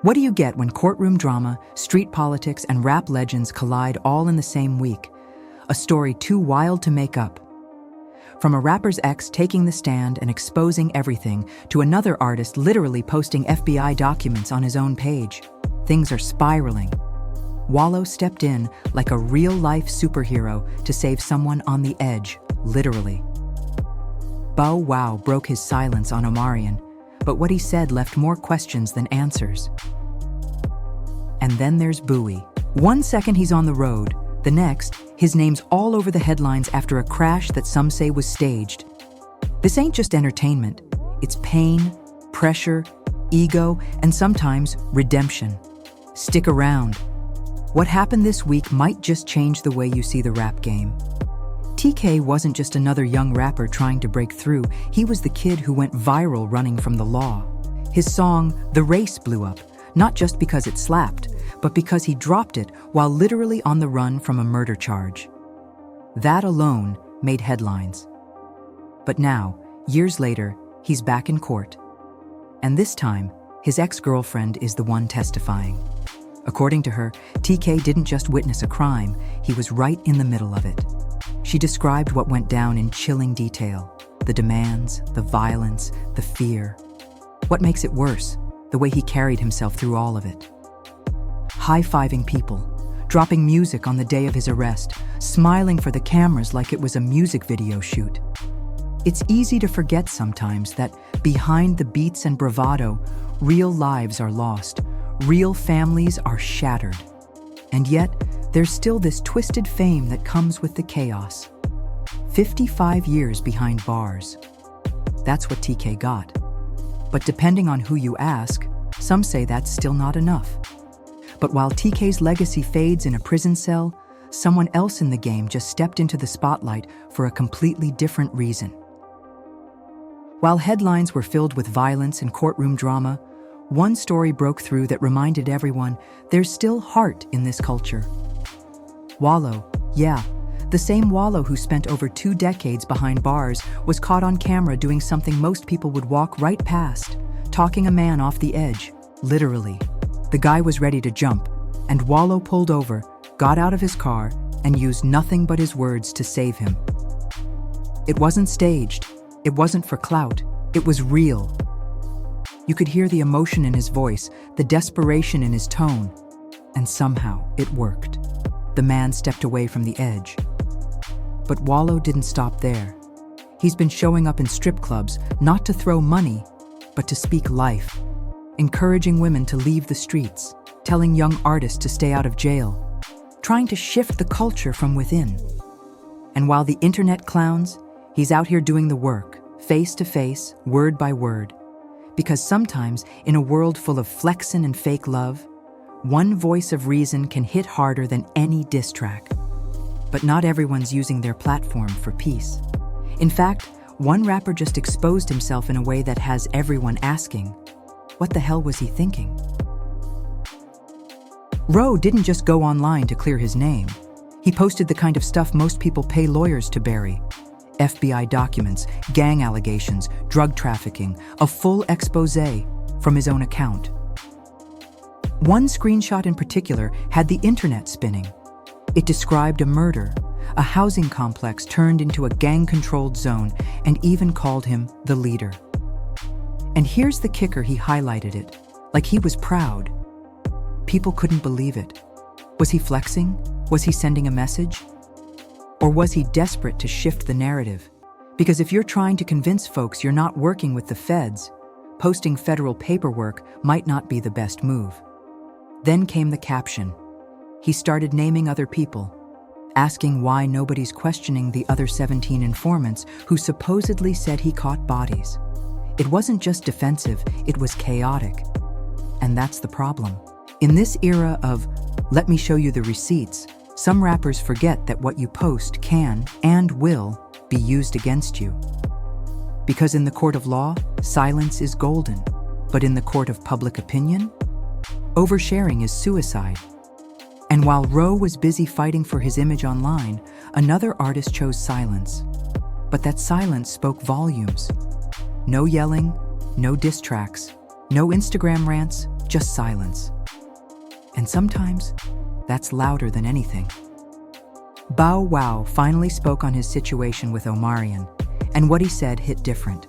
What do you get when courtroom drama, street politics, and rap legends collide all in the same week? A story too wild to make up. From a rapper's ex taking the stand and exposing everything to another artist literally posting FBI documents on his own page, things are spiraling. Wallow stepped in like a real-life superhero to save someone on the edge, literally. Bow Wow broke his silence on Omarion, but what he said left more questions than answers. And then there's Booy. 1 second he's on the road, the next, his name's all over the headlines after a crash that some say was staged. This ain't just entertainment. It's pain, pressure, ego, and sometimes redemption. Stick around. What happened this week might just change the way you see the rap game. TK wasn't just another young rapper trying to break through, he was the kid who went viral running from the law. His song, The Race, blew up, not just because it slapped, but because he dropped it while literally on the run from a murder charge. That alone made headlines. But now, years later, he's back in court. And this time, his ex-girlfriend is the one testifying. According to her, TK didn't just witness a crime, he was right in the middle of it. She described what went down in chilling detail: the demands, the violence, the fear. What makes it worse? The way he carried himself through all of it. High-fiving people, dropping music on the day of his arrest, smiling for the cameras like it was a music video shoot. It's easy to forget sometimes that behind the beats and bravado, real lives are lost, real families are shattered. And yet, there's still this twisted fame that comes with the chaos. 55 years behind bars. That's what TK got. But depending on who you ask, some say that's still not enough. But while TK's legacy fades in a prison cell, someone else in the game just stepped into the spotlight for a completely different reason. While headlines were filled with violence and courtroom drama, one story broke through that reminded everyone there's still heart in this culture. Wallow, yeah, the same Wallow who spent over 2 decades behind bars was caught on camera doing something most people would walk right past, talking a man off the edge, literally. The guy was ready to jump, and Wallow pulled over, got out of his car, and used nothing but his words to save him. It wasn't staged, it wasn't for clout, it was real. You could hear the emotion in his voice, the desperation in his tone, and somehow it worked. The man stepped away from the edge. But Wallow didn't stop there. He's been showing up in strip clubs, not to throw money, but to speak life, encouraging women to leave the streets, telling young artists to stay out of jail, trying to shift the culture from within. And while the internet clowns, he's out here doing the work, face to face, word by word. Because sometimes, in a world full of flexin' and fake love, one voice of reason can hit harder than any diss track. But not everyone's using their platform for peace. In fact, one rapper just exposed himself in a way that has everyone asking, what the hell was he thinking? Roe didn't just go online to clear his name. He posted the kind of stuff most people pay lawyers to bury. FBI documents, gang allegations, drug trafficking, a full exposé from his own account. One screenshot in particular had the internet spinning. It described a murder, a housing complex turned into a gang-controlled zone, and even called him the leader. And here's the kicker: he highlighted it, like he was proud. People couldn't believe it. Was he flexing? Was he sending a message? Or was he desperate to shift the narrative? Because if you're trying to convince folks you're not working with the feds, posting federal paperwork might not be the best move. Then came the caption. He started naming other people, asking why nobody's questioning the other 17 informants who supposedly said he caught bodies. It wasn't just defensive, it was chaotic. And that's the problem. In this era of, let me show you the receipts, some rappers forget that what you post can and will be used against you. Because in the court of law, silence is golden. But in the court of public opinion, oversharing is suicide. And while Roe was busy fighting for his image online, another artist chose silence. But that silence spoke volumes. No yelling, no diss tracks, no Instagram rants, just silence. And sometimes, that's louder than anything. Bow Wow finally spoke on his situation with Omarion, and what he said hit different.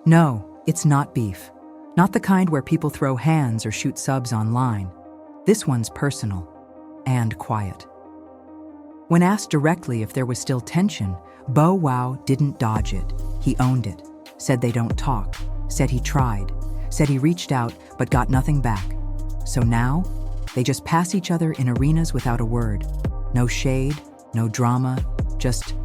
No, it's not beef. Not the kind where people throw hands or shoot subs online. This one's personal and quiet. When asked directly if there was still tension, Bow Wow didn't dodge it. He owned it, said they don't talk, said he tried, said he reached out but got nothing back. So now, they just pass each other in arenas without a word. No shade, no drama, just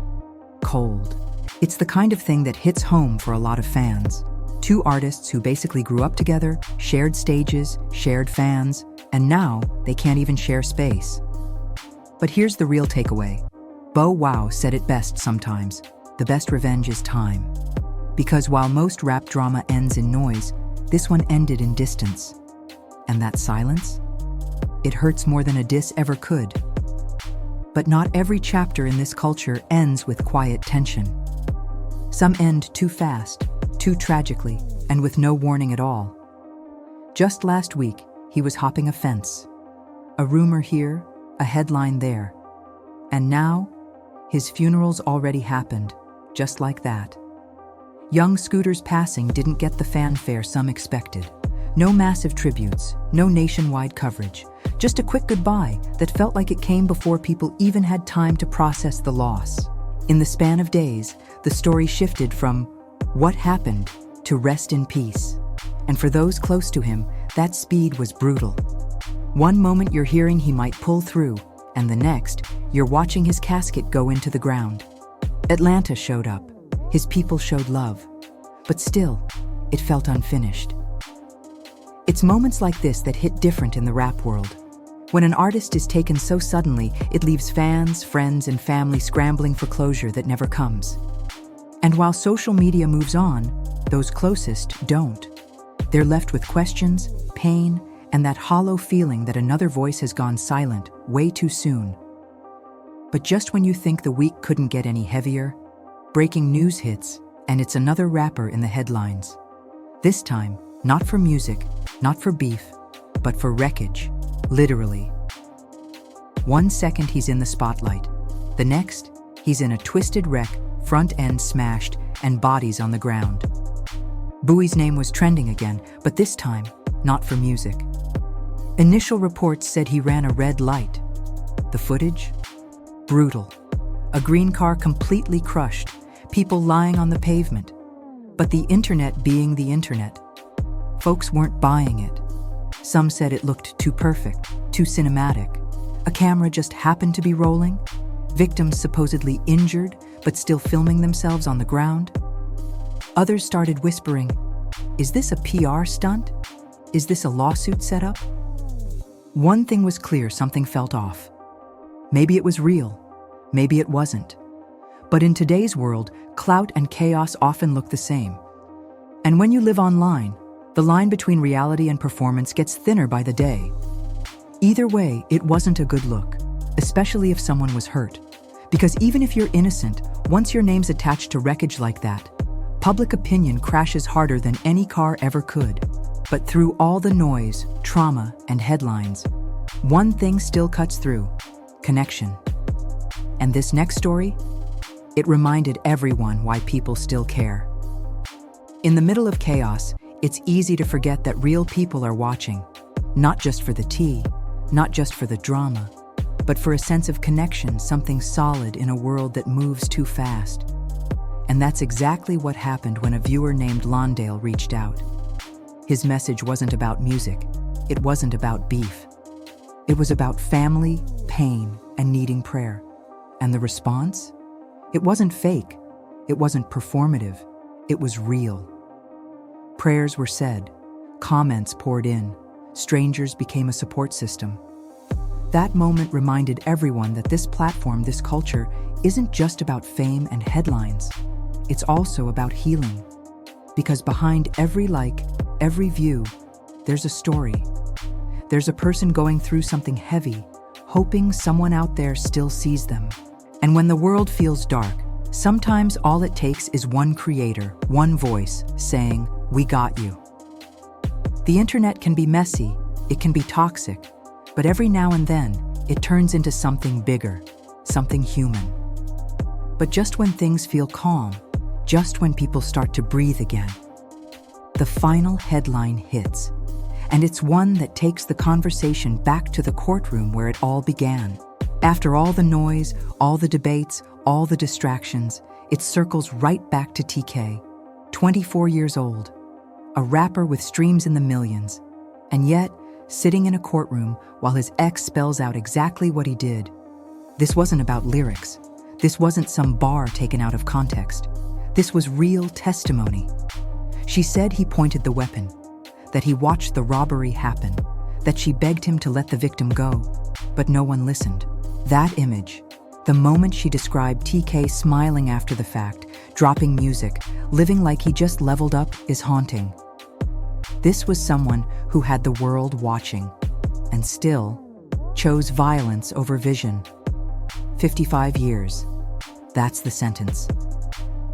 cold. It's the kind of thing that hits home for a lot of fans. Two artists who basically grew up together, shared stages, shared fans, and now they can't even share space. But here's the real takeaway. Bow Wow said it best sometimes. The best revenge is time. Because while most rap drama ends in noise, this one ended in distance. And that silence? It hurts more than a diss ever could. But not every chapter in this culture ends with quiet tension. Some end too fast, too tragically, and with no warning at all. Just last week, he was hopping a fence. A rumor here, a headline there. And now, his funeral's already happened, just like that. Young Scooter's passing didn't get the fanfare some expected. No massive tributes, no nationwide coverage. Just a quick goodbye that felt like it came before people even had time to process the loss. In the span of days, the story shifted from what happened to rest in peace. And for those close to him, that speed was brutal. One moment you're hearing he might pull through, and the next, you're watching his casket go into the ground. Atlanta showed up. His people showed love. But still, it felt unfinished. It's moments like this that hit different in the rap world. When an artist is taken so suddenly, it leaves fans, friends, and family scrambling for closure that never comes. And while social media moves on, those closest don't. They're left with questions, pain, and that hollow feeling that another voice has gone silent way too soon. But just when you think the week couldn't get any heavier, breaking news hits, and it's another rapper in the headlines. This time, not for music, not for beef, but for wreckage, literally. 1 second he's in the spotlight. The next, he's in a twisted wreck, front end smashed, and bodies on the ground. Booy's name was trending again, but this time, not for music. Initial reports said he ran a red light. The footage? Brutal. A green car completely crushed, people lying on the pavement. But the internet being the internet, folks weren't buying it. Some said it looked too perfect, too cinematic. A camera just happened to be rolling. Victims supposedly injured, but still filming themselves on the ground. Others started whispering, is this a PR stunt? Is this a lawsuit setup? One thing was clear, something felt off. Maybe it was real, maybe it wasn't. But in today's world, clout and chaos often look the same. And when you live online, the line between reality and performance gets thinner by the day. Either way, it wasn't a good look, especially if someone was hurt. Because even if you're innocent, once your name's attached to wreckage like that, public opinion crashes harder than any car ever could. But through all the noise, trauma, and headlines, one thing still cuts through: connection. And this next story? It reminded everyone why people still care. In the middle of chaos, it's easy to forget that real people are watching, not just for the tea, not just for the drama, but for a sense of connection, something solid in a world that moves too fast. And that's exactly what happened when a viewer named Londale reached out. His message wasn't about music. It wasn't about beef. It was about family, pain, and needing prayer. And the response? It wasn't fake. It wasn't performative. It was real. Prayers were said. Comments poured in. Strangers became a support system. That moment reminded everyone that this platform, this culture, isn't just about fame and headlines. It's also about healing. Because behind every like, every view, there's a story. There's a person going through something heavy, hoping someone out there still sees them. And when the world feels dark, sometimes all it takes is one creator, one voice, saying, "We got you." The internet can be messy, it can be toxic, but every now and then, it turns into something bigger, something human. But just when things feel calm, just when people start to breathe again, the final headline hits, and it's one that takes the conversation back to the courtroom where it all began. After all the noise, all the debates, all the distractions, it circles right back to TK, 24 years old, a rapper with streams in the millions, and yet sitting in a courtroom while his ex spells out exactly what he did. This wasn't about lyrics. This wasn't some bar taken out of context. This was real testimony. She said he pointed the weapon, that he watched the robbery happen, that she begged him to let the victim go, but no one listened. That image, the moment she described TK smiling after the fact, dropping music, living like he just leveled up, is haunting. This was someone who had the world watching, and still chose violence over vision. 55 years. That's the sentence.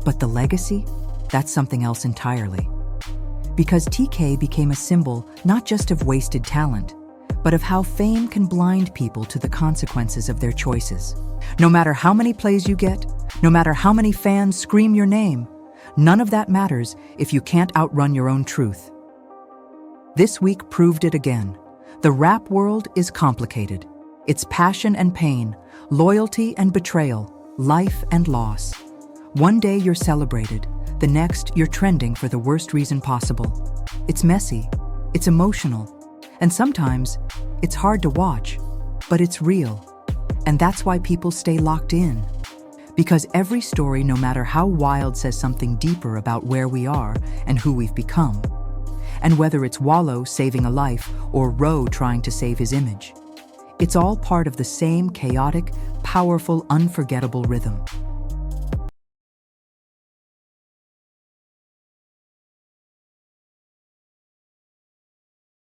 But the legacy? That's something else entirely. Because TK became a symbol not just of wasted talent, but of how fame can blind people to the consequences of their choices. No matter how many plays you get, no matter how many fans scream your name, none of that matters if you can't outrun your own truth. This week proved it again. The rap world is complicated. It's passion and pain, loyalty and betrayal, life and loss. One day you're celebrated, the next you're trending for the worst reason possible. It's messy, it's emotional, and sometimes it's hard to watch, but it's real. And that's why people stay locked in. Because every story, no matter how wild, says something deeper about where we are and who we've become. And whether it's Wallow saving a life or Roe trying to save his image, it's all part of the same chaotic, powerful, unforgettable rhythm.